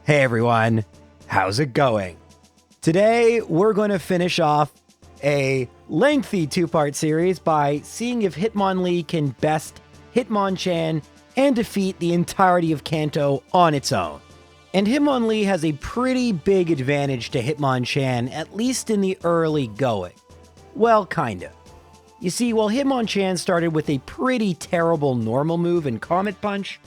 Hey everyone, how's it going? Today we're going to finish off a lengthy two-part series by seeing if Hitmonlee can best Hitmonchan and defeat the entirety of Kanto on its own. And Hitmonlee has a pretty big advantage to Hitmonchan, at least in the early going. Well, kinda. You see, while Hitmonchan started with a pretty terrible normal move in Comet Punch,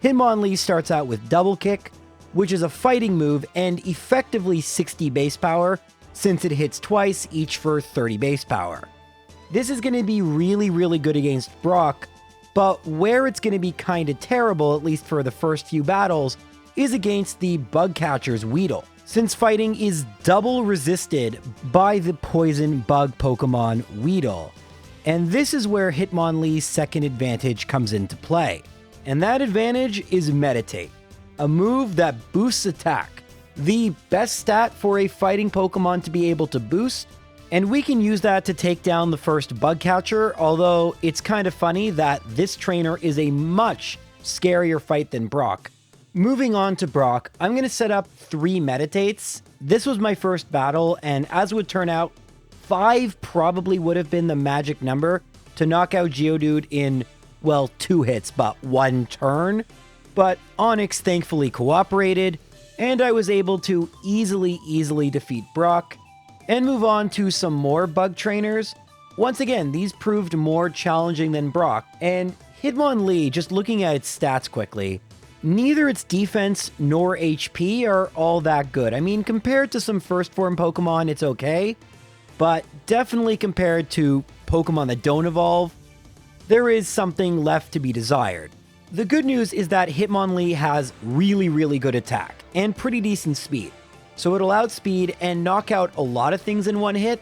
Hitmonlee starts out with Double Kick, which is a fighting move and effectively 60 base power since it hits twice, each for 30 base power. This is going to be really good against Brock, but where it's going to be kinda terrible, at least for the first few battles, is against the Bug Catcher's Weedle, since fighting is double resisted by the poison bug Pokemon Weedle. And this is where Hitmonlee's second advantage comes into play. And that advantage is Meditate, a move that boosts attack, the best stat for a fighting Pokemon to be able to boost, and we can use that to take down the first Bug Catcher, although it's kind of funny that this trainer is a much scarier fight than Brock. Moving on to Brock, I'm going to set up 3 Meditates. This was my first battle, and as would turn out, 5 probably would have been the magic number to knock out Geodude in, well, 2 hits, but 1 turn. But Onix thankfully cooperated, and I was able to easily defeat Brock, and move on to some more bug trainers. Once again, these proved more challenging than Brock, and Hitmonlee, just looking at its stats quickly, neither its defense nor HP are all that good. I mean, compared to some first form Pokemon, it's okay, but definitely compared to Pokemon that don't evolve, there is something left to be desired. The good news is that Hitmonlee has really good attack and pretty decent speed. So it'll outspeed and knock out a lot of things in one hit,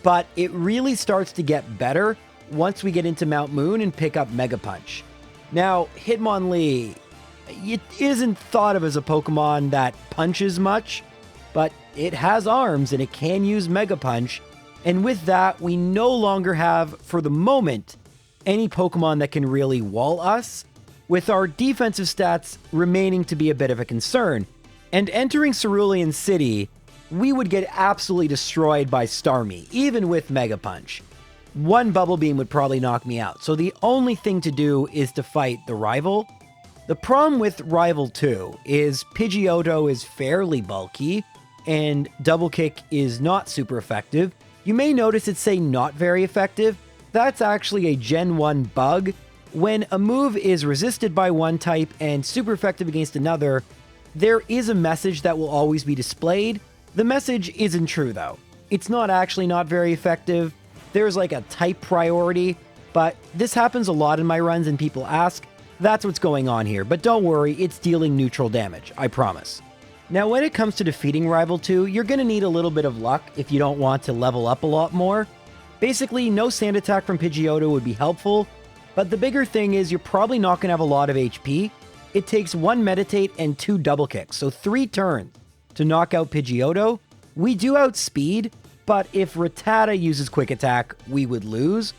but it really starts to get better once we get into Mount Moon and pick up Mega Punch. Now, Hitmonlee, it isn't thought of as a Pokemon that punches much, but it has arms and it can use Mega Punch, and with that, we no longer have, for the moment, any Pokemon that can really wall us, with our defensive stats remaining to be a bit of a concern. And entering Cerulean City, we would get absolutely destroyed by Starmie, even with Mega Punch. 1 Bubble Beam would probably knock me out, so the only thing to do is to fight the rival. The problem with Rival 2 is Pidgeotto is fairly bulky, and Double Kick is not super effective. You may notice it say not very effective. That's actually a Gen 1 bug. When a move is resisted by one type and super effective against another, there is a message that will always be displayed. The message isn't true though. It's not actually not very effective. There's like a type priority, but this happens a lot in my runs and people ask. That's what's going on here, but don't worry, it's dealing neutral damage, I promise. Now when it comes to defeating Rival 2, you're going to need a little bit of luck if you don't want to level up a lot more. Basically, no Sand Attack from Pidgeotto would be helpful, but the bigger thing is you're probably not going to have a lot of HP. It takes 1 Meditate and 2 Double Kicks, so 3 turns to knock out Pidgeotto. We do outspeed, but if Rattata uses Quick Attack, we would lose.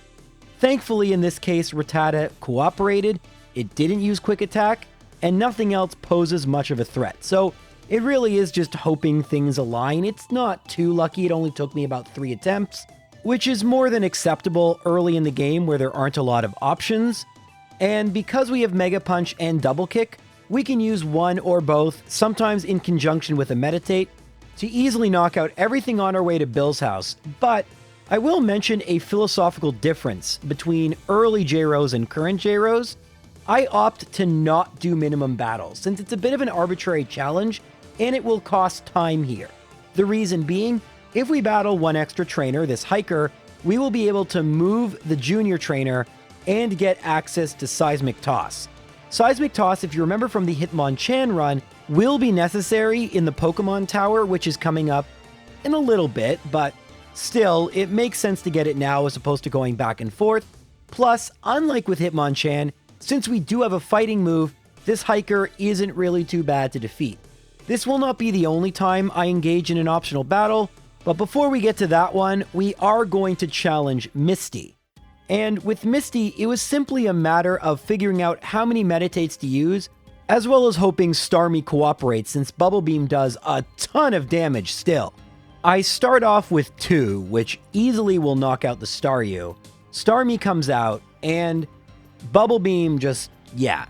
Thankfully, in this case, Rattata cooperated. It didn't use Quick Attack, and nothing else poses much of a threat. So it really is just hoping things align. It's not too lucky. It only took me about 3 attempts, which is more than acceptable early in the game where there aren't a lot of options. And because we have Mega Punch and Double Kick, we can use one or both, sometimes in conjunction with a Meditate, to easily knock out everything on our way to Bill's house. But I will mention a philosophical difference between early J-Rose and current J-Rose. I opt to not do minimum battles, since it's a bit of an arbitrary challenge, and it will cost time here. The reason being, if we battle 1 extra trainer, this Hiker, we will be able to move the junior trainer and get access to Seismic Toss. Seismic Toss, if you remember from the Hitmonchan run, will be necessary in the Pokemon Tower, which is coming up in a little bit, but still, it makes sense to get it now as opposed to going back and forth. Plus, unlike with Hitmonchan, since we do have a fighting move, this Hiker isn't really too bad to defeat. This will not be the only time I engage in an optional battle, but before we get to that one, we are going to challenge Misty. And with Misty, it was simply a matter of figuring out how many Meditates to use, as well as hoping Starmie cooperates since Bubble Beam does a ton of damage still. I start off with 2, which easily will knock out the Staryu. Starmie comes out, and Bubble Beam just, yeah,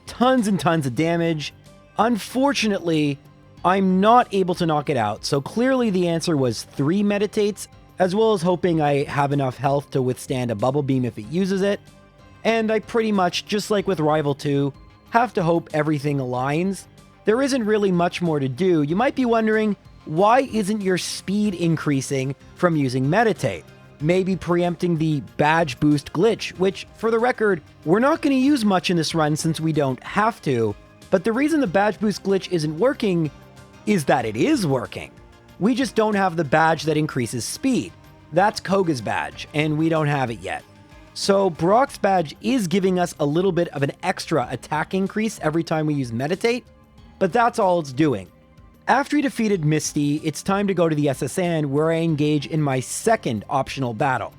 tons and tons of damage. Unfortunately, I'm not able to knock it out, so clearly the answer was 3 meditates, as well as hoping I have enough health to withstand a Bubble Beam if it uses it. And I pretty much, just like with Rival 2, have to hope everything aligns. There isn't really much more to do. You might be wondering, why isn't your speed increasing from using Meditate? Maybe preempting the badge boost glitch, which, for the record, we're not going to use much in this run since we don't have to. But the reason the badge boost glitch isn't working is that it is working. We just don't have the badge that increases speed. That's Koga's badge, and we don't have it yet. So Brock's badge is giving us a little bit of an extra attack increase every time we use Meditate, but that's all it's doing. After he defeated Misty, it's time to go to the SSN where I engage in my second optional battle.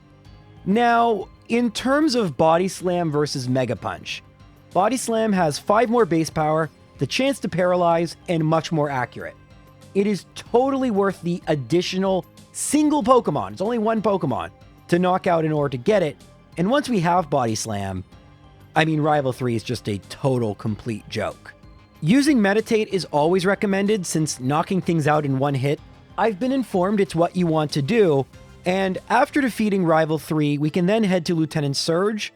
Now, in terms of Body Slam versus Mega Punch, Body Slam has 5 more base power, the chance to paralyze, and much more accurate. It is totally worth the additional single Pokemon, it's only 1 Pokemon, to knock out in order to get it. And once we have Body Slam, I mean, Rival 3 is just a total complete joke. Using Meditate is always recommended since knocking things out in 1 hit. I've been informed it's what you want to do, and after defeating Rival 3, we can then head to Lieutenant Surge.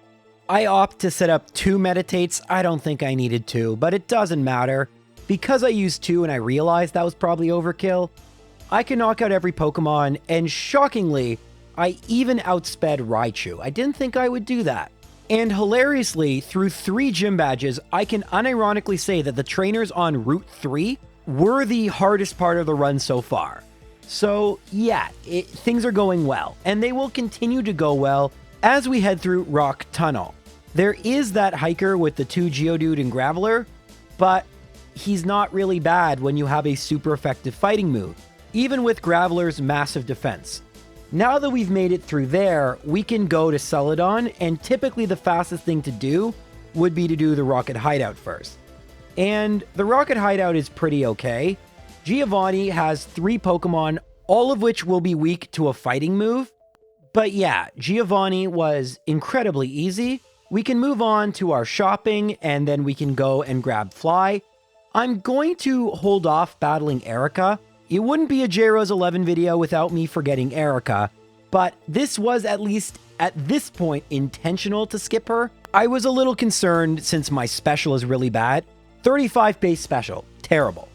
I opt to set up 2 Meditates. I don't think I needed 2, but it doesn't matter. Because I used 2 and I realized that was probably overkill, I can knock out every Pokemon, and shockingly, I even outsped Raichu. I didn't think I would do that. And hilariously, through 3 gym badges, I can unironically say that the trainers on Route 3 were the hardest part of the run so far. So yeah, things are going well, and they will continue to go well as we head through Rock Tunnel. There is that hiker with the 2 Geodude and Graveler, but he's not really bad when you have a super effective fighting move, even with Graveler's massive defense. Now that we've made it through there, we can go to Celadon, and typically the fastest thing to do would be to do the Rocket Hideout first. And the Rocket Hideout is pretty okay. Giovanni has 3 Pokemon, all of which will be weak to a fighting move. But yeah, Giovanni was incredibly easy. We can move on to our shopping, and then we can go and grab Fly. I'm going to hold off battling Erica. It wouldn't be a JRose 11 video without me forgetting Erica, but this was at least at this point intentional to skip her. I was a little concerned since my special is really bad. 35 base special, terrible.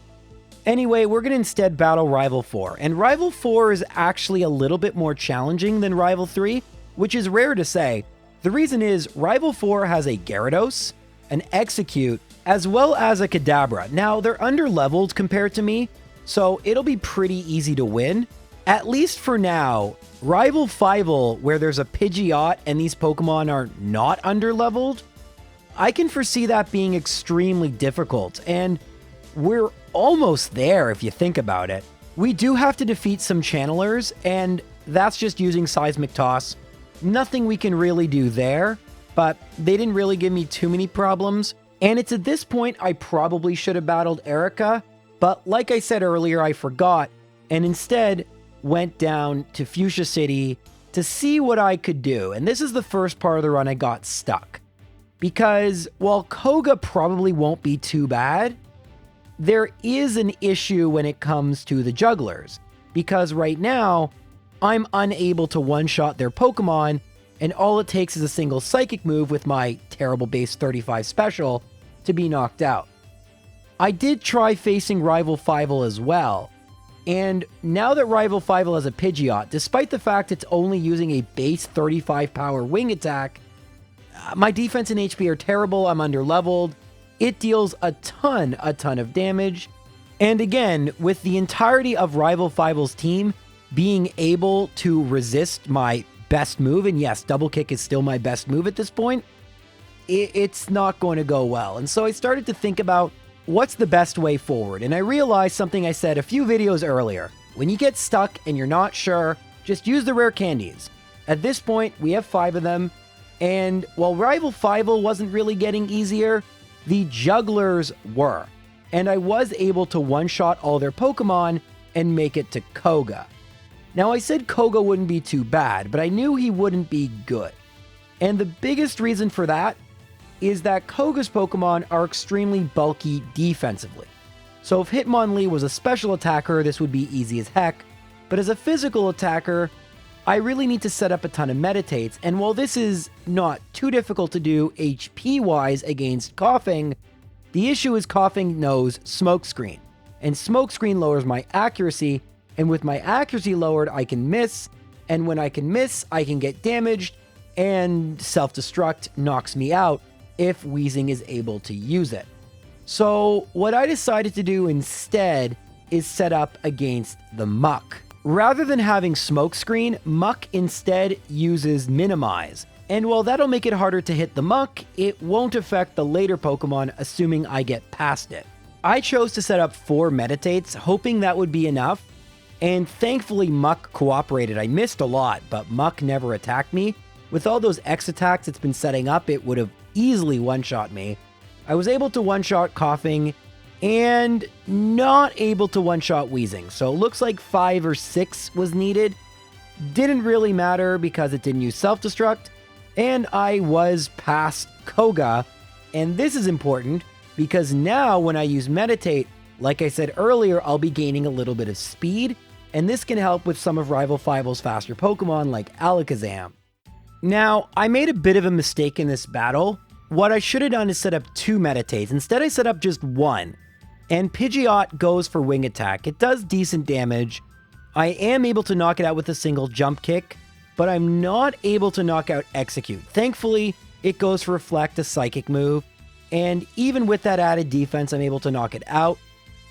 Anyway, we're going to instead battle Rival 4, and Rival 4 is actually a little bit more challenging than Rival 3, which is rare to say. The reason is Rival 4 has a Gyarados, an Execute, as well as a Kadabra. Now, they're under-leveled compared to me, so it'll be pretty easy to win. At least for now, Rival 5, where there's a Pidgeot and these Pokemon are not under-leveled, I can foresee that being extremely difficult, and we're almost there if you think about it. We do have to defeat some Channelers, and that's just using Seismic Toss. Nothing we can really do there, but they didn't really give me too many problems, and it's at this point I probably should have battled Erica, but like I said earlier, I forgot, and instead went down to Fuchsia City to see what I could do. And this is the first part of the run I got stuck. Because while Koga probably won't be too bad, there is an issue when it comes to the jugglers. Because right now, I'm unable to one-shot their Pokemon, and all it takes is a single Psychic move with my terrible base 35 special to be knocked out. I did try facing Rival 5 as well, and now that Rival 5 has a Pidgeot, despite the fact it's only using a base 35 power wing attack, my defense and HP are terrible, I'm under-leveled, it deals a ton of damage, and again, with the entirety of Rival 5's team being able to resist my best move, and yes, Double Kick is still my best move at this point, it's not going to go well. And so I started to think about what's the best way forward, and I realized something I said a few videos earlier. When you get stuck and you're not sure, just use the rare candies. At this point, we have 5 of them, and while Rival 5 wasn't really getting easier, The jugglers were, and I was able to one-shot all their Pokemon and make it to Koga. Now I said Koga wouldn't be too bad, but I knew he wouldn't be good. And the biggest reason for that is that Koga's Pokemon are extremely bulky defensively. So if Hitmonlee was a special attacker, this would be easy as heck, but as a physical attacker, I really need to set up a ton of meditates, and while this is not too difficult to do HP-wise against Coughing, the issue is Coughing knows Smokescreen, and Smokescreen lowers my accuracy, and with my accuracy lowered, I can miss, and when I can miss, I can get damaged, and Self-Destruct knocks me out if Weezing is able to use it. So what I decided to do instead is set up against the Muck. Rather than having Smokescreen, Muck instead uses Minimize. And while that'll make it harder to hit the Muck, it won't affect the later Pokemon, assuming I get past it. I chose to set up 4 Meditates, hoping that would be enough, and thankfully Muck cooperated. I missed a lot, but Muck never attacked me. With all those X attacks it's been setting up, it would have easily one-shot me. I was able to one-shot Coughing, and not able to one-shot Weezing, so it looks like 5 or 6 was needed. Didn't really matter because it didn't use Self-Destruct, and I was past Koga, and this is important because now when I use Meditate, like I said earlier, I'll be gaining a little bit of speed, and this can help with some of Rival Fivel's faster Pokemon like Alakazam. Now, I made a bit of a mistake in this battle. What I should have done is set up 2 Meditates. Instead, I set up just 1. And Pidgeot goes for Wing Attack. It does decent damage. I am able to knock it out with a single Jump Kick, but I'm not able to knock out Execute. Thankfully, it goes for Reflect, a Psychic move, and even with that added defense, I'm able to knock it out.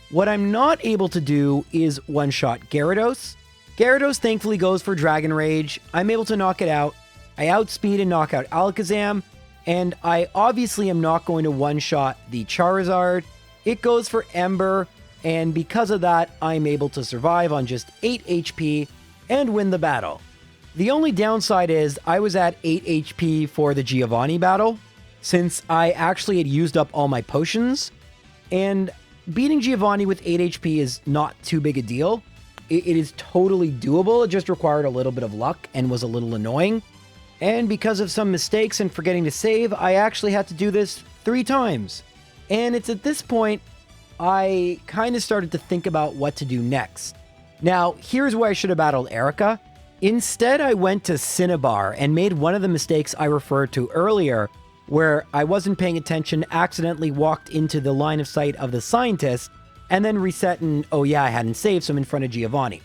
What I'm not able to do is one-shot Gyarados. Gyarados thankfully goes for Dragon Rage. I'm able to knock it out. I outspeed and knock out Alakazam, and I obviously am not going to one-shot the Charizard. It goes for Ember, and because of that, I'm able to survive on just 8 HP and win the battle. The only downside is I was at 8 HP for the Giovanni battle, since I actually had used up all my potions, and beating Giovanni with 8 HP is not too big a deal. It is totally doable, it just required a little bit of luck and was a little annoying. And because of some mistakes and forgetting to save, I actually had to do this 3 times. And it's at this point, I kind of started to think about what to do next. Now, here's where I should have battled Erica. Instead, I went to Cinnabar and made one of the mistakes I referred to earlier, where I wasn't paying attention, accidentally walked into the line of sight of the scientist, and then reset and, oh yeah, I hadn't saved, so I'm in front of Giovanni.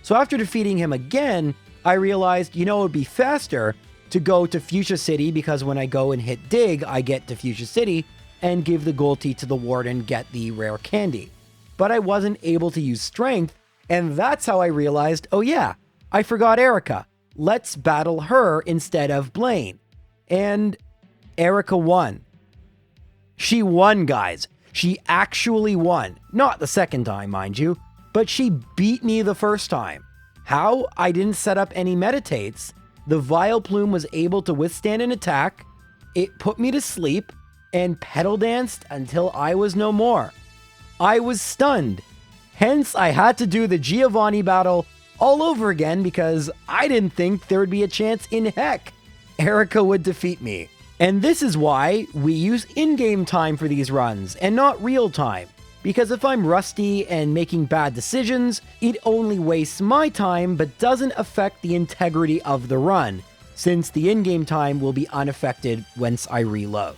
So after defeating him again, I realized, it would be faster to go to Fuchsia City, because when I go and hit Dig, I get to Fuchsia City, and give the Gold Tea to the Warden, get the rare candy. But I wasn't able to use Strength, and that's how I realized, oh yeah, I forgot Erica. Let's battle her instead of Blaine. And Erica won. She won, guys. She actually won. Not the second time, mind you, but she beat me the first time. How? I didn't set up any Meditates. The Vileplume was able to withstand an attack. It put me to sleep, and Petal Danced until I was no more. I was stunned. Hence, I had to do the Giovanni battle all over again because I didn't think there would be a chance in heck Erica would defeat me. And this is why we use in-game time for these runs and not real time. Because if I'm rusty and making bad decisions, it only wastes my time but doesn't affect the integrity of the run, since the in-game time will be unaffected once I reload.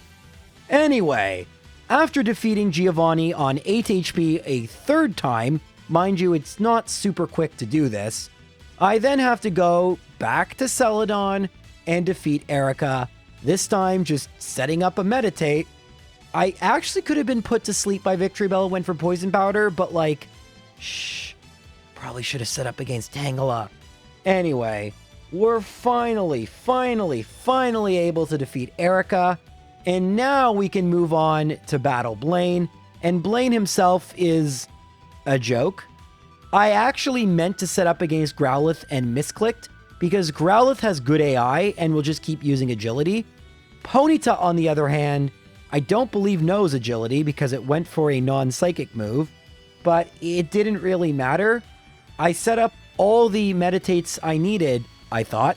Anyway, after defeating Giovanni on 8 HP a third time, mind you, it's not super quick to do this, I then have to go back to Celadon and defeat Erica, this time just setting up a Meditate. I actually could have been put to sleep by Victory Bell, went for Poison Powder, but probably should have set up against Tangela. Anyway, we're finally able to defeat Erica, and now we can move on to battle Blaine, and Blaine himself is a joke. I actually meant to set up against Growlithe and misclicked, because Growlithe has good AI and will just keep using agility. Ponyta, on the other hand, I don't believe knows agility because it went for a non-psychic move, but it didn't really matter. I set up all the meditates I needed, I thought,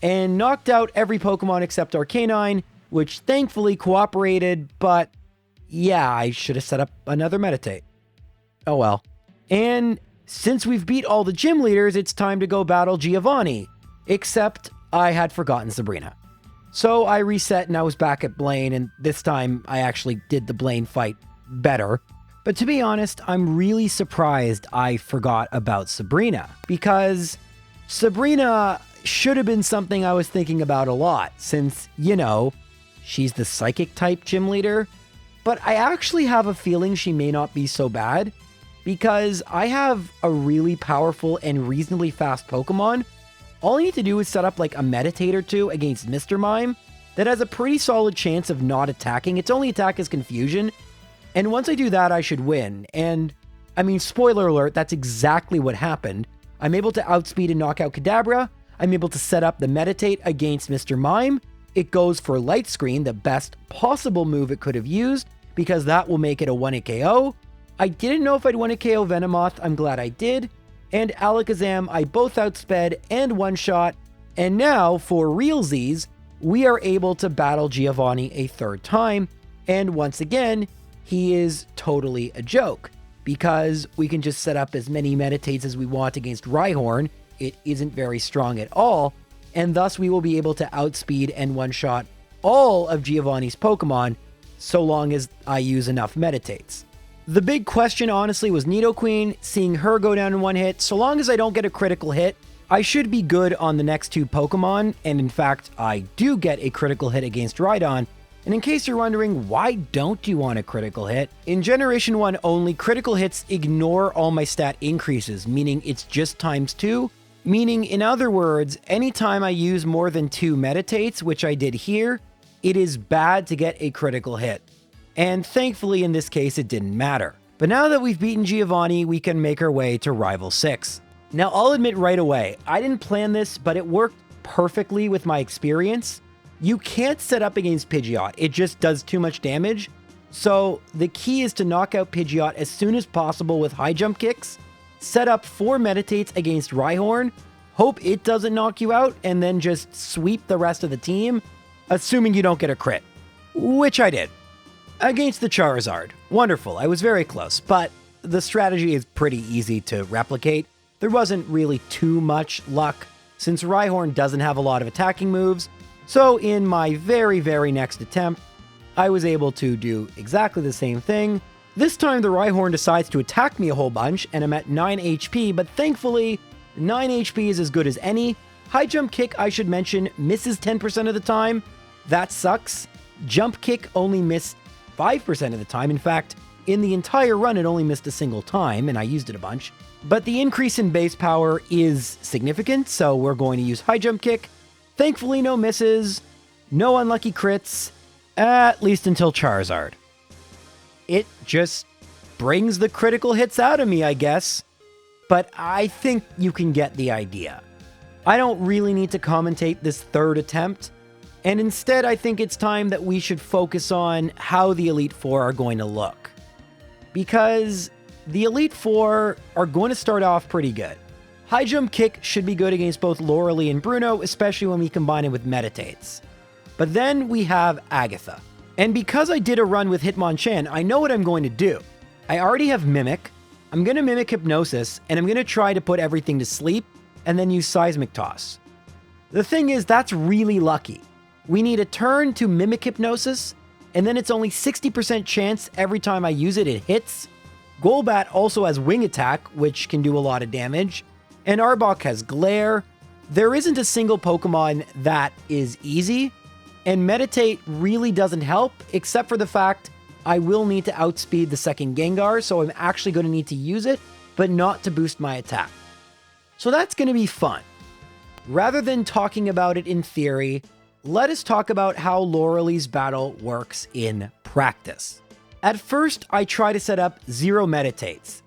and knocked out every Pokemon except Arcanine, which thankfully cooperated, but yeah, I should have set up another meditate. Oh well. And since we've beat all the gym leaders, it's time to go battle Giovanni, except I had forgotten Sabrina. So I reset and I was back at Blaine, and this time I actually did the Blaine fight better. But to be honest, I'm really surprised I forgot about Sabrina, because Sabrina should have been something I was thinking about a lot, since, you know, she's the psychic type gym leader. But I actually have a feeling she may not be so bad, because I have a really powerful and reasonably fast Pokemon. All I need to do is set up like a Meditate or two against Mr. Mime that has a pretty solid chance of not attacking. Its only attack is Confusion. And once I do that, I should win. And, I mean, spoiler alert, that's exactly what happened. I'm able to outspeed and knock out Kadabra. I'm able to set up the Meditate against Mr. Mime. It goes for Light Screen, the best possible move it could have used, because that will make it a 1-hit KO. I didn't know if I'd 1-hit KO Venomoth. I'm glad I did. And Alakazam, I both outsped and one-shot. And now, for realsies, we are able to battle Giovanni a third time. And once again, he is totally a joke, because we can just set up as many meditates as we want against Rhyhorn. It isn't very strong at all, and thus we will be able to outspeed and one-shot all of Giovanni's Pokemon, so long as I use enough meditates. The big question, honestly, was Nidoqueen. Seeing her go down in one hit, so long as I don't get a critical hit, I should be good on the next two Pokemon, and in fact, I do get a critical hit against Rhydon. And in case you're wondering, why don't you want a critical hit? In Generation 1 only, critical hits ignore all my stat increases, meaning it's just ×2. Meaning, in other words, anytime I use more than 2 meditates, which I did here, it is bad to get a critical hit. And thankfully, in this case, it didn't matter. But now that we've beaten Giovanni, we can make our way to Rival 6. Now, I'll admit right away, I didn't plan this, but it worked perfectly with my experience. You can't set up against Pidgeot. It just does too much damage. So the key is to knock out Pidgeot as soon as possible with high jump kicks, set up 4 meditates against Rhyhorn, hope it doesn't knock you out, and then just sweep the rest of the team, assuming you don't get a crit, which I did. Against the Charizard. Wonderful, I was very close, but the strategy is pretty easy to replicate. There wasn't really too much luck, since Rhyhorn doesn't have a lot of attacking moves, so in my very, very next attempt, I was able to do exactly the same thing. This time the Rhyhorn decides to attack me a whole bunch, and I'm at 9 HP, but thankfully, 9 HP is as good as any. High Jump Kick, I should mention, misses 10% of the time. That sucks. Jump Kick only missed 5% of the time. In fact, in the entire run, it only missed a single time, and I used it a bunch. But the increase in base power is significant, so we're going to use High Jump Kick. Thankfully, no misses, no unlucky crits, at least until Charizard. It just brings the critical hits out of me, I guess. But I think you can get the idea. I don't really need to commentate this third attempt. And instead, I think it's time that we should focus on how the Elite Four are going to look. Because the Elite Four are going to start off pretty good. High Jump Kick should be good against both Lorelee and Bruno, especially when we combine it with Meditates. But then we have Agatha. And because I did a run with Hitmonchan, I know what I'm going to do. I already have Mimic. I'm going to Mimic Hypnosis, and I'm going to try to put everything to sleep, and then use Seismic Toss. The thing is, that's really lucky. We need a turn to Mimic Hypnosis, and then it's only 60% chance every time I use it, it hits. Golbat also has Wing Attack, which can do a lot of damage, and Arbok has Glare. There isn't a single Pokemon that is easy, and Meditate really doesn't help, except for the fact I will need to outspeed the second Gengar, so I'm actually going to need to use it, but not to boost my attack. So that's going to be fun. Rather than talking about it in theory, let us talk about how Lorelee's battle works in practice. At first, I try to set up 0 Meditates.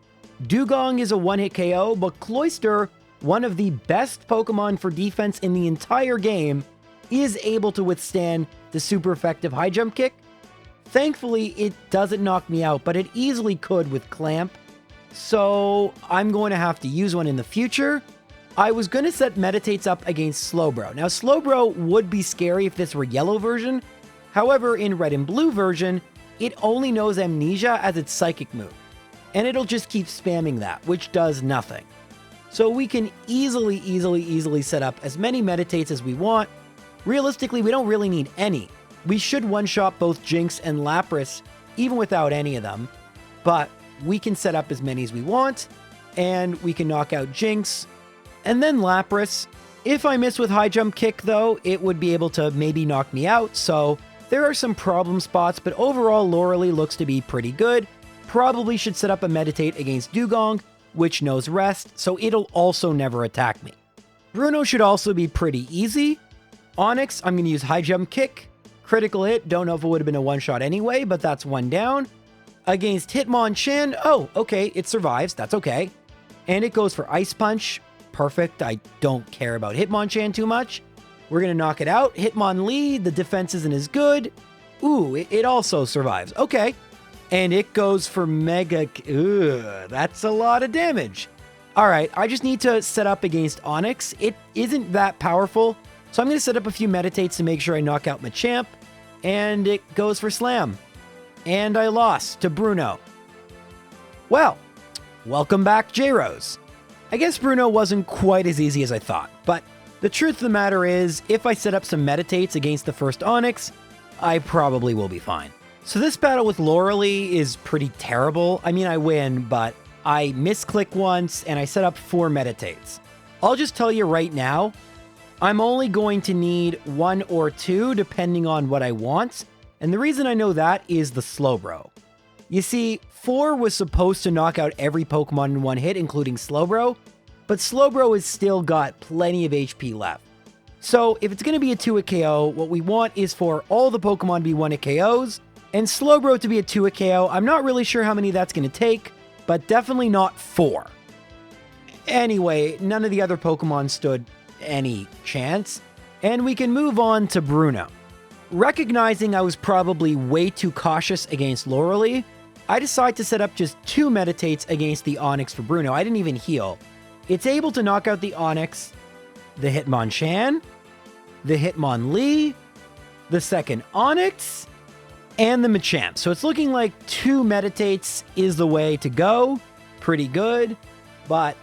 Dugong is a 1-hit KO, but Cloyster, one of the best Pokemon for defense in the entire game, is able to withstand the super effective High Jump Kick. Thankfully, it doesn't knock me out, but it easily could with Clamp. So I'm going to have to use one in the future. I was going to set Meditates up against Slowbro. Now, Slowbro would be scary if this were yellow version. However, in red and blue version, it only knows Amnesia as its psychic move. And it'll just keep spamming that, which does nothing. So we can easily set up as many Meditates as we want. Realistically, we don't really need any. We should one-shot both Jinx and Lapras, even without any of them. But we can set up as many as we want, and we can knock out Jinx, and then Lapras. If I miss with High Jump Kick, though, it would be able to maybe knock me out, so there are some problem spots, but overall, Loralee looks to be pretty good. Probably should set up a Meditate against Dugong, which knows Rest, so it'll also never attack me. Bruno should also be pretty easy. Onix, I'm going to use High Jump Kick. Critical hit, don't know if it would have been a one-shot anyway, but that's one down. Against Hitmonchan, oh, okay, it survives, that's okay. And it goes for Ice Punch, perfect, I don't care about Hitmonchan too much. We're going to knock it out. Hitmonlee, the defense isn't as good. Ooh, it also survives, okay. And it goes for Mega, that's a lot of damage. All right, I just need to set up against Onix. It isn't that powerful, so I'm going to set up a few Meditates to make sure I knock out Machamp. And it goes for Slam. And I lost to Bruno. Well, welcome back, J-Rose. I guess Bruno wasn't quite as easy as I thought, but the truth of the matter is, if I set up some Meditates against the first Onix, I probably will be fine. So this battle with Loralee is pretty terrible. I mean, I win, but I misclick once and I set up 4 Meditates. I'll just tell you right now, I'm only going to need 1 or 2 depending on what I want. And the reason I know that is the Slowbro. You see, 4 was supposed to knock out every Pokemon in one hit, including Slowbro, but Slowbro has still got plenty of HP left. So if it's going to be a 2-hit KO, what we want is for all the Pokemon to be 1-hit KOs, and Slowbro to be a 2-hit KO. I'm not really sure how many that's going to take, but definitely not 4. Anyway, none of the other Pokemon stood any chance, and we can move on to Bruno. Recognizing I was probably way too cautious against Loralee, I decided to set up just 2 Meditates against the Onix for Bruno. I didn't even heal. It's able to knock out the Onix, the Hitmonchan, the Hitmonlee, the second Onix, and the Machamp. So it's looking like 2 Meditates is the way to go. Pretty good, but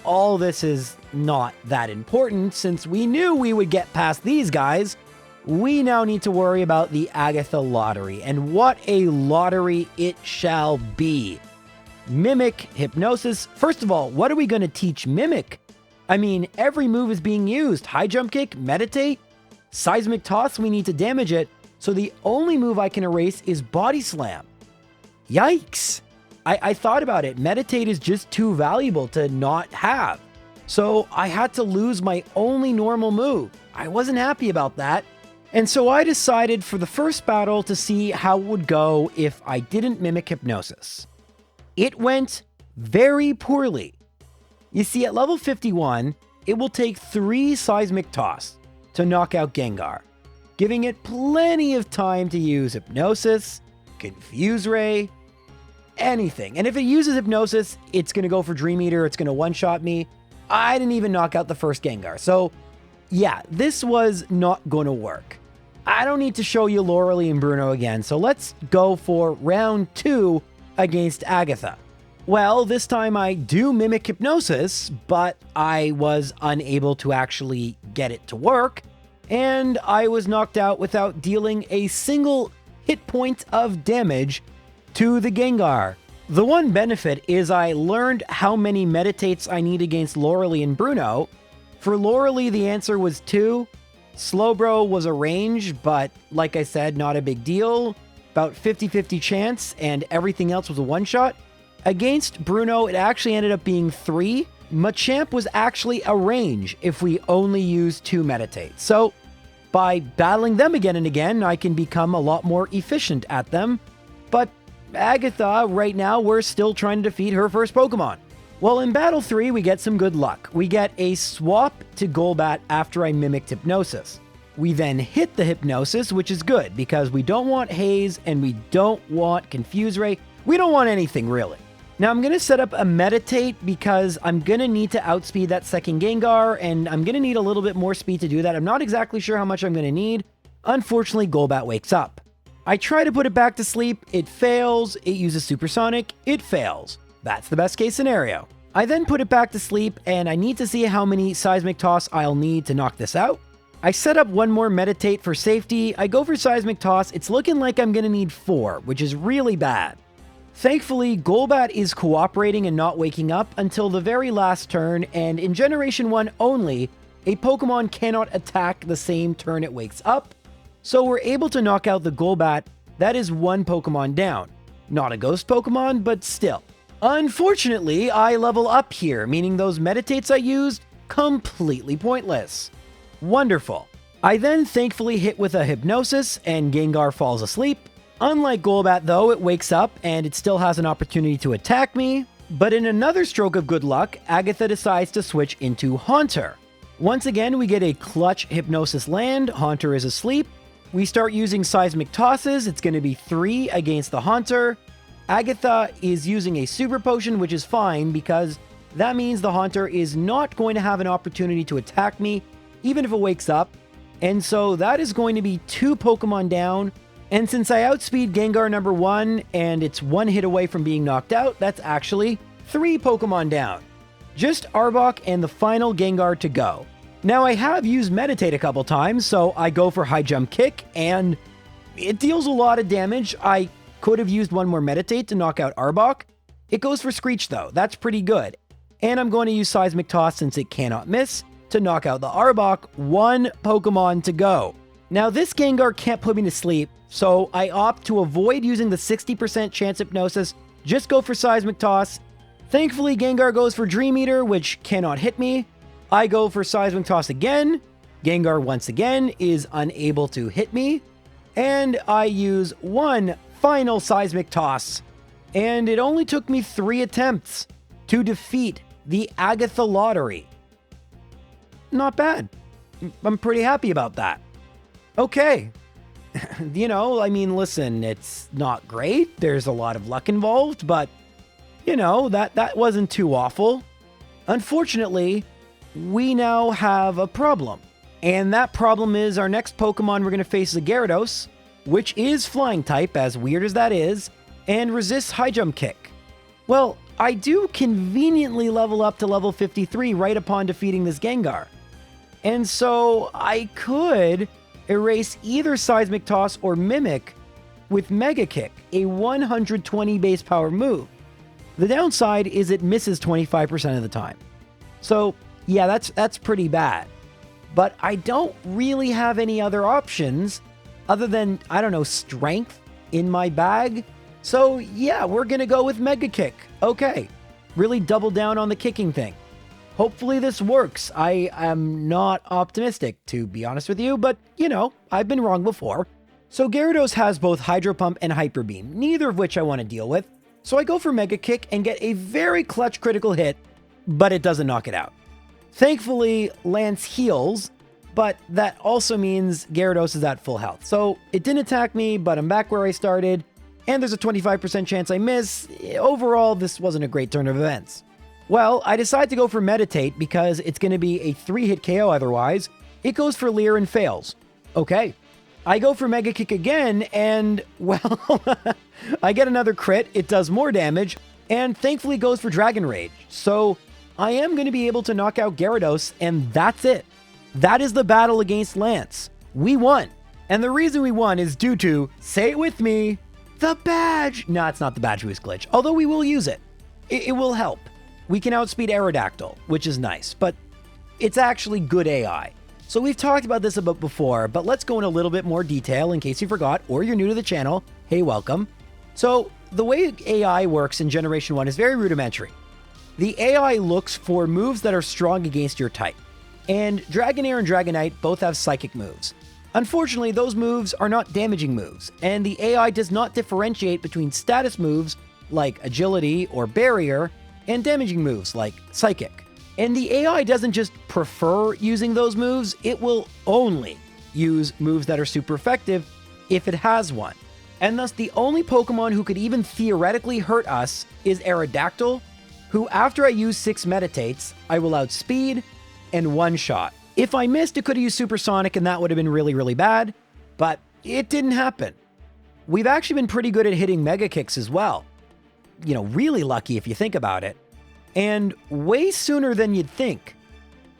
all this is not that important since we knew we would get past these guys. We now need to worry about the Agatha lottery, and what a lottery it shall be. Mimic, Hypnosis. First of all, what are we going to teach Mimic? I mean, every move is being used. High Jump Kick, Meditate, Seismic Toss, we need to damage it. So the only move I can erase is Body Slam. Yikes. I thought about it. Meditate is just too valuable to not have. So I had to lose my only normal move. I wasn't happy about that. And so I decided for the first battle to see how it would go if I didn't mimic Hypnosis. It went very poorly. You see, at level 51, it will take 3 Seismic Toss to knock out Gengar, giving it plenty of time to use Hypnosis, Confuse Ray, anything. And if it uses Hypnosis, it's going to go for Dream Eater, it's going to one-shot me. I didn't even knock out the first Gengar. So yeah, this was not going to work. I don't need to show you Loralee and Bruno again, so let's go for round 2 against Agatha. Well, this time I do mimic Hypnosis, but I was unable to actually get it to work, and I was knocked out without dealing a single hit point of damage to the Gengar. The one benefit is I learned how many Meditates I need against Loralee and Bruno. For Loralee, the answer was 2. Slowbro was a range, but like I said, not a big deal. About 50-50 chance, and everything else was a one-shot. Against Bruno, it actually ended up being 3. Machamp was actually a range if we only used 2 Meditates. So by battling them again and again, I can become a lot more efficient at them. But Agatha, right now, we're still trying to defeat her first Pokemon. Well, in Battle 3, we get some good luck. We get a swap to Golbat after I mimicked Hypnosis. We then hit the Hypnosis, which is good because we don't want Haze and we don't want Confuse Ray. We don't want anything really. Now I'm going to set up a Meditate because I'm going to need to outspeed that second Gengar, and I'm going to need a little bit more speed to do that. I'm not exactly sure how much I'm going to need. Unfortunately, Golbat wakes up. I try to put it back to sleep. It fails. It uses Supersonic. It fails. That's the best case scenario. I then put it back to sleep, and I need to see how many Seismic Toss I'll need to knock this out. I set up one more Meditate for safety. I go for Seismic Toss. It's looking like I'm going to need 4, which is really bad. Thankfully, Golbat is cooperating and not waking up until the very last turn, and in Generation 1 only, a Pokemon cannot attack the same turn it wakes up, so we're able to knock out the Golbat. That is 1 Pokemon down. Not a ghost Pokemon, but still. Unfortunately, I level up here, meaning those Meditates I used, completely pointless. Wonderful. I then thankfully hit with a Hypnosis, and Gengar falls asleep. Unlike Golbat though, it wakes up and it still has an opportunity to attack me, but in another stroke of good luck, Agatha decides to switch into Haunter. Once again, we get a clutch Hypnosis land. Haunter is asleep. We start using Seismic Tosses. It's going to be 3 against the Haunter. Agatha is using a Super Potion, which is fine because that means the Haunter is not going to have an opportunity to attack me, even if it wakes up. And so that is going to be 2 Pokemon down. And since I outspeed Gengar number 1 and it's 1 hit away from being knocked out, that's actually 3 Pokemon down. Just Arbok and the final Gengar to go. Now I have used Meditate a couple times, so I go for High Jump Kick and it deals a lot of damage. I could have used 1 more Meditate to knock out Arbok. It goes for Screech though, that's pretty good. And I'm going to use Seismic Toss since it cannot miss to knock out the Arbok. 1 Pokemon to go. Now this Gengar can't put me to sleep, so I opt to avoid using the 60% chance Hypnosis, just go for Seismic Toss. Thankfully, Gengar goes for Dream Eater, which cannot hit me. I go for Seismic Toss again. Gengar once again is unable to hit me. And I use 1 final Seismic Toss. And it only took me 3 attempts to defeat the Agatha Lottery. Not bad. I'm pretty happy about that. Okay. Listen, it's not great. There's a lot of luck involved, but, that wasn't too awful. Unfortunately, we now have a problem. And that problem is our next Pokemon we're going to face is a Gyarados, which is Flying type, as weird as that is, and resists High Jump Kick. Well, I do conveniently level up to level 53 right upon defeating this Gengar. And so I could erase either Seismic Toss or Mimic with Mega Kick, a 120 base power move. The downside is it misses 25% of the time. So yeah, that's pretty bad. But I don't really have any other options other than, Strength in my bag. So yeah, we're gonna go with Mega Kick. Okay, really double down on the kicking thing. Hopefully this works. I am not optimistic, to be honest with you, but, I've been wrong before. So Gyarados has both Hydro Pump and Hyper Beam, neither of which I want to deal with. So I go for Mega Kick and get a very clutch critical hit, but it doesn't knock it out. Thankfully, Lance heals, but that also means Gyarados is at full health. So it didn't attack me, but I'm back where I started, and there's a 25% chance I miss. Overall, this wasn't a great turn of events. Well, I decide to go for Meditate because it's going to be a 3-hit KO otherwise. It goes for Leer and fails. Okay. I go for Mega Kick again, and, well, I get another crit. It does more damage, and thankfully goes for Dragon Rage. So I am going to be able to knock out Gyarados, and that's it. That is the battle against Lance. We won. And the reason we won is due to, say it with me, the badge. No, it's not the badge boost glitch, although we will use it. It will help. We can outspeed Aerodactyl, which is nice, but it's actually good AI. So we've talked about this a bit before, but let's go in a little bit more detail in case you forgot or you're new to the channel. Hey, welcome. So the way AI works in Generation 1 is very rudimentary. The AI looks for moves that are strong against your type, and Dragonair and Dragonite both have psychic moves. Unfortunately, those moves are not damaging moves, and the AI does not differentiate between status moves like Agility or Barrier and damaging moves like Psychic. And the AI doesn't just prefer using those moves, it will only use moves that are super effective if it has one. And thus the only Pokemon who could even theoretically hurt us is Aerodactyl, who after I use 6 Meditates, I will outspeed and one-shot. If I missed, it could have used Supersonic and that would have been really, really bad, but it didn't happen. We've actually been pretty good at hitting Mega Kicks as well. You know, really lucky if you think about it. And way sooner than you'd think,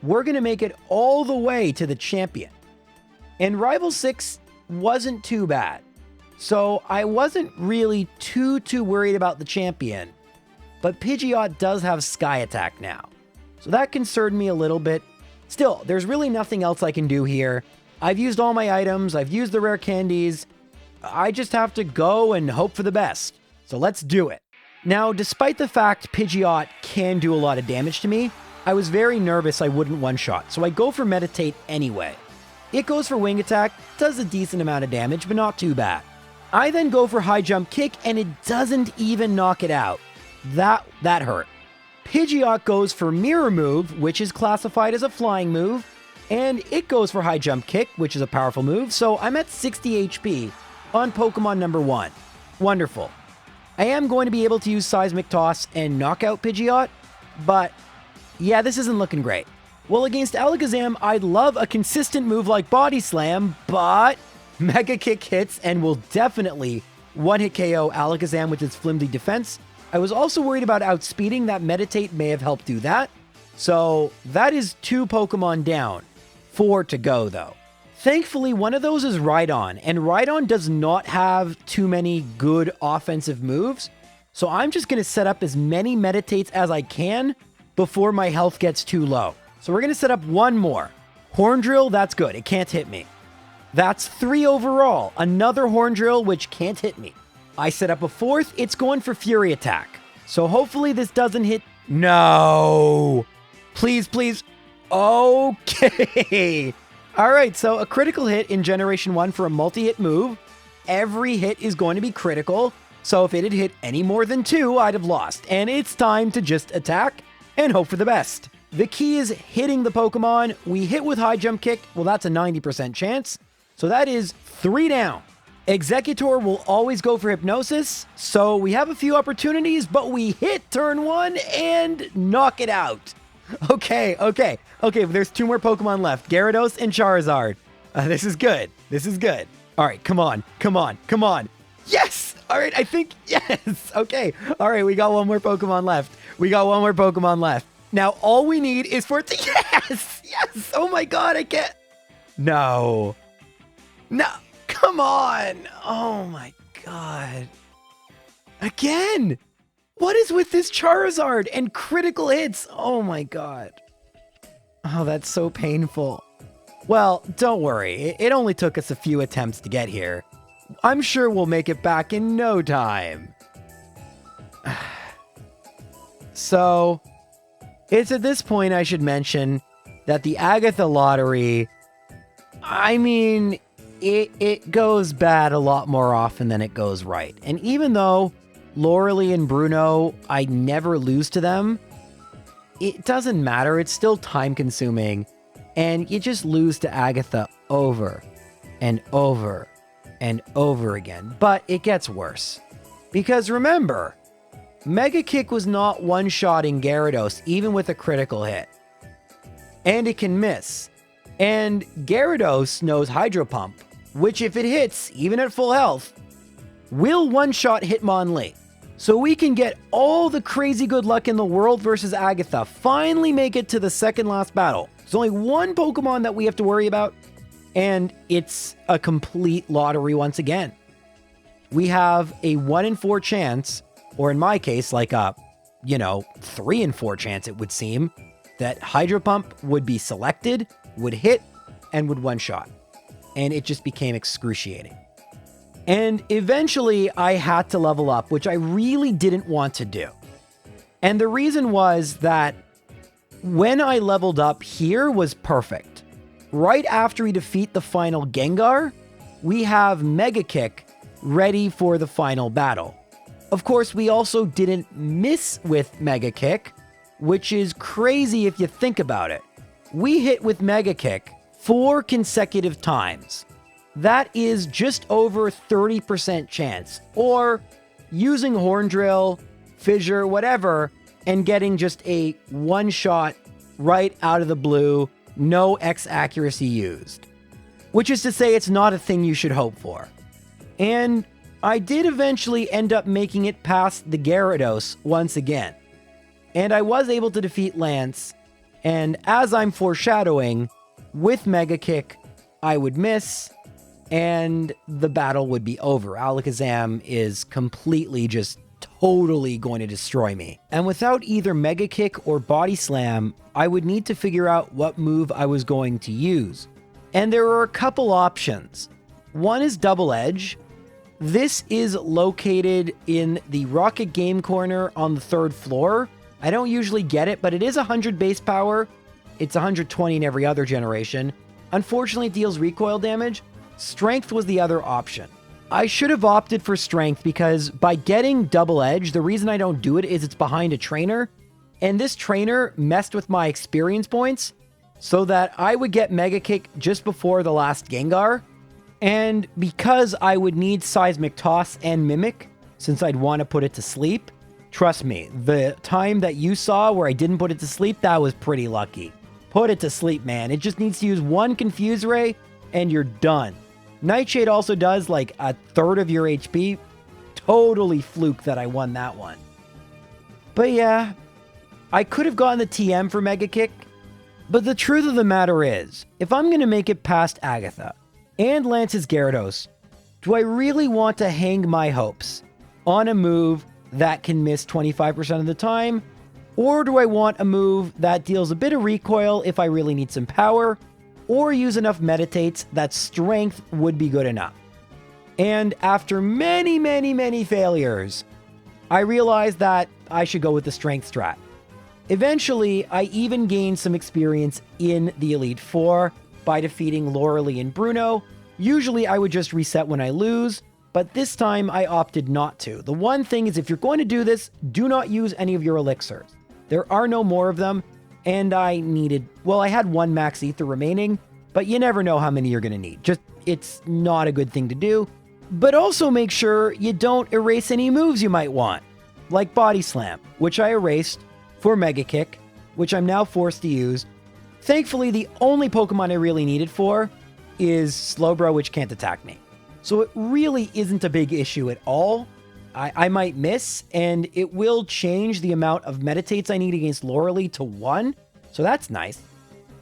we're going to make it all the way to the champion. And Rival 6 wasn't too bad. So I wasn't really too worried about the champion. But Pidgeot does have Sky Attack now. So that concerned me a little bit. Still, there's really nothing else I can do here. I've used all my items. I've used the rare candies. I just have to go and hope for the best. So let's do it. Now, despite the fact Pidgeot can do a lot of damage to me, I was very nervous I wouldn't one-shot, so I go for Meditate anyway. It goes for Wing Attack, does a decent amount of damage, but not too bad. I then go for High Jump Kick, and it doesn't even knock it out. That hurt. Pidgeot goes for Mirror Move, which is classified as a flying move, and it goes for High Jump Kick, which is a powerful move, so I'm at 60 HP on Pokemon number 1. Wonderful. I am going to be able to use Seismic Toss and knock out Pidgeot, but yeah, this isn't looking great. Well, against Alakazam, I'd love a consistent move like Body Slam, but Mega Kick hits and will definitely one-hit KO Alakazam with its flimsy defense. I was also worried about outspeeding. That Meditate may have helped do that. So that is 2 Pokemon down. 4 to go, though. Thankfully, one of those is Rhydon, and Rhydon does not have too many good offensive moves, so I'm just going to set up as many Meditates as I can before my health gets too low. So we're going to set up 1 more. Horn Drill, that's good. It can't hit me. That's 3 overall. Another Horn Drill, which can't hit me. I set up a 4th. It's going for Fury Attack. So hopefully this doesn't hit. No. Please, please. Okay. All right, so a critical hit in Generation 1 for a multi-hit move. Every hit is going to be critical, so if it had hit any more than 2, I'd have lost. And it's time to just attack and hope for the best. The key is hitting the Pokemon. We hit with High Jump Kick. Well, that's a 90% chance. So that is 3 down. Executor will always go for Hypnosis, so we have a few opportunities, but we hit turn 1 and knock it out. Okay, there's 2 more Pokemon left. Gyarados and Charizard. This is good. All right, come on. Yes! All right, I think, yes! Okay, all right, we got 1 more Pokemon left. Now, all we need is for it to, yes! Oh my god, I can't. No, come on! Oh my god. Again! What is with this Charizard and critical hits? Oh my god. Oh, that's so painful. Well, don't worry. It only took us a few attempts to get here. I'm sure we'll make it back in no time. So, it's at this point I should mention that the Agatha lottery, I mean, it goes bad a lot more often than it goes right. And even though Lorelie and Bruno, I never lose to them, it doesn't matter. It's still time consuming. And you just lose to Agatha over and over and over again. But it gets worse. Because remember, Mega Kick was not one-shotting Gyarados even with a critical hit. And it can miss. And Gyarados knows Hydro Pump, which if it hits, even at full health, will one-shot Hitmonlee. So we can get all the crazy good luck in the world versus Agatha, finally make it to the second last battle. There's only 1 Pokemon that we have to worry about, and it's a complete lottery once again. We have a 1 in 4 chance, or in my case, like a, 3 in 4 chance it would seem, that Hydro Pump would be selected, would hit, and would one-shot. And it just became excruciating. And eventually I had to level up, which I really didn't want to do. And the reason was that when I leveled up here was perfect. Right after we defeat the final Gengar, we have Mega Kick ready for the final battle. Of course, we also didn't miss with Mega Kick, which is crazy if you think about it. We hit with Mega Kick 4 consecutive times. That is just over 30% chance. Or using Horn Drill, Fissure, whatever, and getting just a one-shot right out of the blue, no X accuracy used. Which is to say, it's not a thing you should hope for. And I did eventually end up making it past the Gyarados once again. And I was able to defeat Lance, and as I'm foreshadowing, with Mega Kick, I would miss, and the battle would be over. Alakazam is completely just totally going to destroy me. And without either Mega Kick or Body Slam, I would need to figure out what move I was going to use. And there are a couple options. One is Double Edge. This is located in the Rocket Game Corner on the 3rd floor. I don't usually get it, but it is 100 base power. It's 120 in every other generation. Unfortunately, it deals recoil damage. Strength was the other option. I should have opted for Strength because by getting Double Edge, the reason I don't do it is it's behind a trainer. And this trainer messed with my experience points so that I would get Mega Kick just before the last Gengar. And because I would need Seismic Toss and Mimic, since I'd want to put it to sleep, trust me, the time that you saw where I didn't put it to sleep, that was pretty lucky. Put it to sleep, man. It just needs to use one Confuse Ray, and you're done. Nightshade also does like a third of your HP. Totally fluke that I won that one. But yeah, I could have gotten the TM for Mega Kick. But the truth of the matter is, if I'm going to make it past Agatha and Lance's Gyarados, do I really want to hang my hopes on a move that can miss 25% of the time? Or do I want a move that deals a bit of recoil if I really need some power, or use enough meditates that Strength would be good enough? And after many failures, I realized that I should go with the Strength strat. Eventually, I even gained some experience in the Elite Four by defeating Lorelee and Bruno. Usually I would just reset when I lose, but this time I opted not to. The one thing is, if you're going to do this, do not use any of your elixirs. There are no more of them, and I had one Max Ether remaining, but you never know how many you're going to need. It's not a good thing to do. But also make sure you don't erase any moves you might want, like Body Slam, which I erased for Mega Kick, which I'm now forced to use. Thankfully, the only Pokemon I really need it for is Slowbro, which can't attack me. So it really isn't a big issue at all. I might miss, and it will change the amount of meditates I need against Lorelee to 1, so that's nice.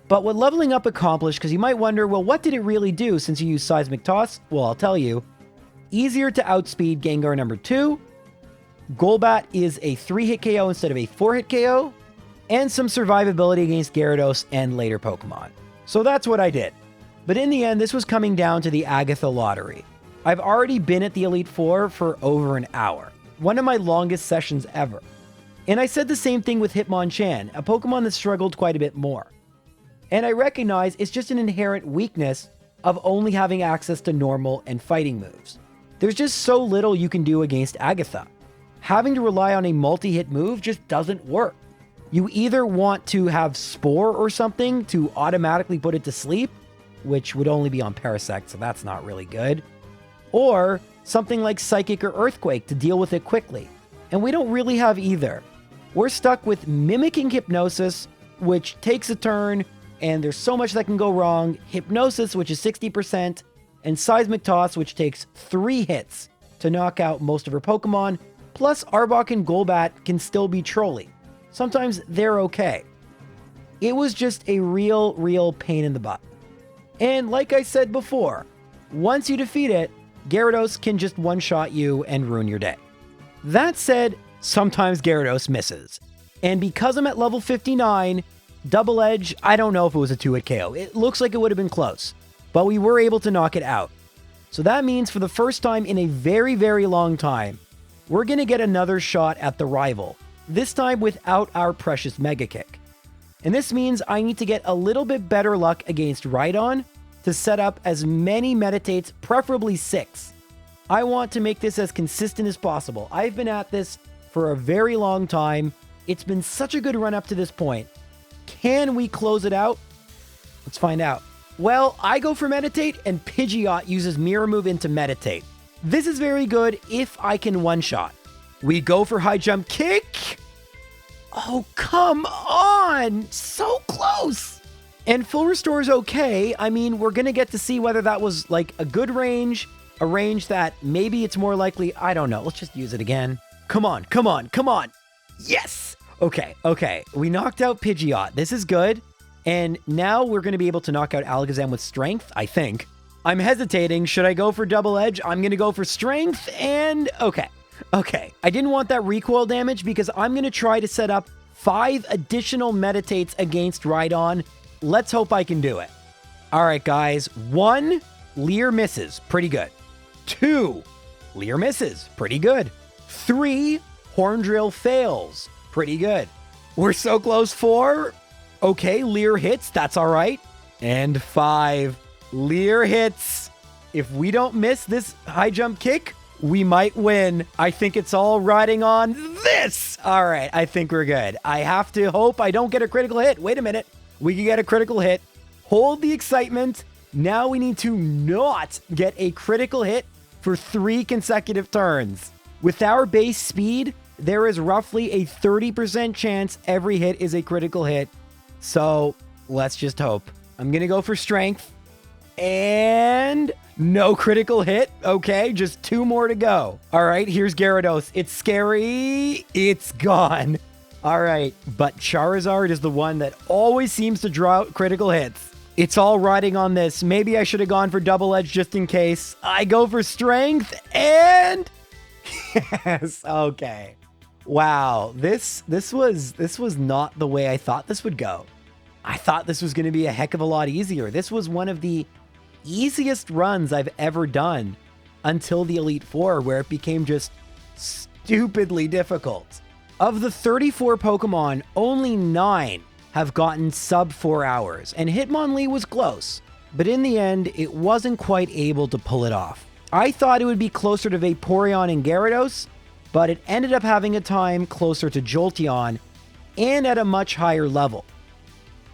But what leveling up accomplished, because you might wonder, well, what did it really do since you used Seismic Toss? Well, I'll tell you. Easier to outspeed Gengar number 2, Golbat is a 3-hit KO instead of a 4-hit KO, and some survivability against Gyarados and later Pokemon. So that's what I did. But in the end, this was coming down to the Agatha lottery. I've already been at the Elite Four for over an hour, one of my longest sessions ever. And I said the same thing with Hitmonchan, a Pokemon that struggled quite a bit more. And I recognize it's just an inherent weakness of only having access to normal and fighting moves. There's just so little you can do against Agatha. Having to rely on a multi-hit move just doesn't work. You either want to have Spore or something to automatically put it to sleep, which would only be on Parasect, so that's not really good, or something like Psychic or Earthquake to deal with it quickly. And we don't really have either. We're stuck with Mimicking Hypnosis, which takes a turn, and there's so much that can go wrong. Hypnosis, which is 60%, and Seismic Toss, which takes 3 hits to knock out most of her Pokemon, plus Arbok and Golbat can still be trolly. Sometimes they're okay. It was just a real pain in the butt. And like I said before, once you defeat it, Gyarados can just one-shot you and ruin your day. That said, sometimes Gyarados misses. And because I'm at level 59, Double Edge, I don't know if it was a 2-hit KO. It looks like it would have been close, but we were able to knock it out. So that means for the first time in a very long time, we're going to get another shot at the rival, this time without our precious Mega Kick. And this means I need to get a little bit better luck against Rhydon to set up as many meditates, preferably 6. I want to make this as consistent as possible. I've been at this for a very long time. It's been such a good run up to this point. Can we close it out? Let's find out. Well, I go for Meditate, and Pidgeot uses Mirror Move into Meditate. This is very good if I can one-shot. We go for High Jump Kick. Oh, come on! So close! And Full Restore is okay. I mean, we're going to get to see whether that was like a good range, a range that maybe it's more likely. I don't know. Let's just use it again. Come on, come on, come on. Yes! Okay. We knocked out Pidgeot. This is good. And now we're going to be able to knock out Alakazam with Strength, I think. I'm hesitating. Should I go for Double Edge? I'm going to go for Strength, and okay. I didn't want that recoil damage because I'm going to try to set up 5 additional Meditates against Rhydon. Let's hope I can do it. All right, guys. 1, Leer misses. Pretty good. 2, Leer misses. Pretty good. 3, Horn Drill fails. Pretty good. We're so close. 4, okay, Leer hits. That's all right. And 5, Leer hits. If we don't miss this High Jump Kick, we might win. I think it's all riding on this. All right, I think we're good. I have to hope I don't get a critical hit. Wait a minute. We can get a critical hit. Hold the excitement. Now we need to not get a critical hit for 3 consecutive turns. With our base speed, there is roughly a 30% chance every hit is a critical hit. So let's just hope. I'm going to go for Strength. And no critical hit. Okay, just 2 more to go. All right, here's Gyarados. It's scary. It's gone. All right, but Charizard is the one that always seems to draw out critical hits. It's all riding on this. Maybe I should have gone for Double Edge just in case. I go for Strength, and yes, okay. Wow, this was not the way I thought this would go. I thought this was going to be a heck of a lot easier. This was one of the easiest runs I've ever done until the Elite Four, where it became just stupidly difficult. Of the 34 Pokemon, only 9 have gotten sub 4 hours, and Hitmonlee was close, but in the end, it wasn't quite able to pull it off. I thought it would be closer to Vaporeon and Gyarados, but it ended up having a time closer to Jolteon and at a much higher level.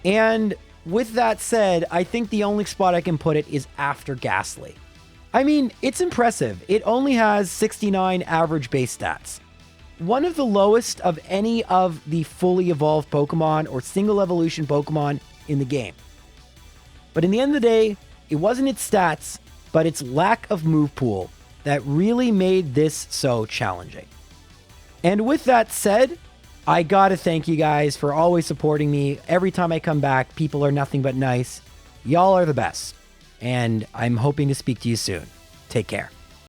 And with that said, I think the only spot I can put it is after Ghastly. I mean, it's impressive. It only has 69 average base stats. One of the lowest of any of the fully evolved Pokemon or single evolution Pokemon in the game. But in the end of the day, it wasn't its stats, but its lack of move pool that really made this so challenging. And with that said, I gotta thank you guys for always supporting me. Every time I come back, people are nothing but nice. Y'all are the best. And I'm hoping to speak to you soon. Take care.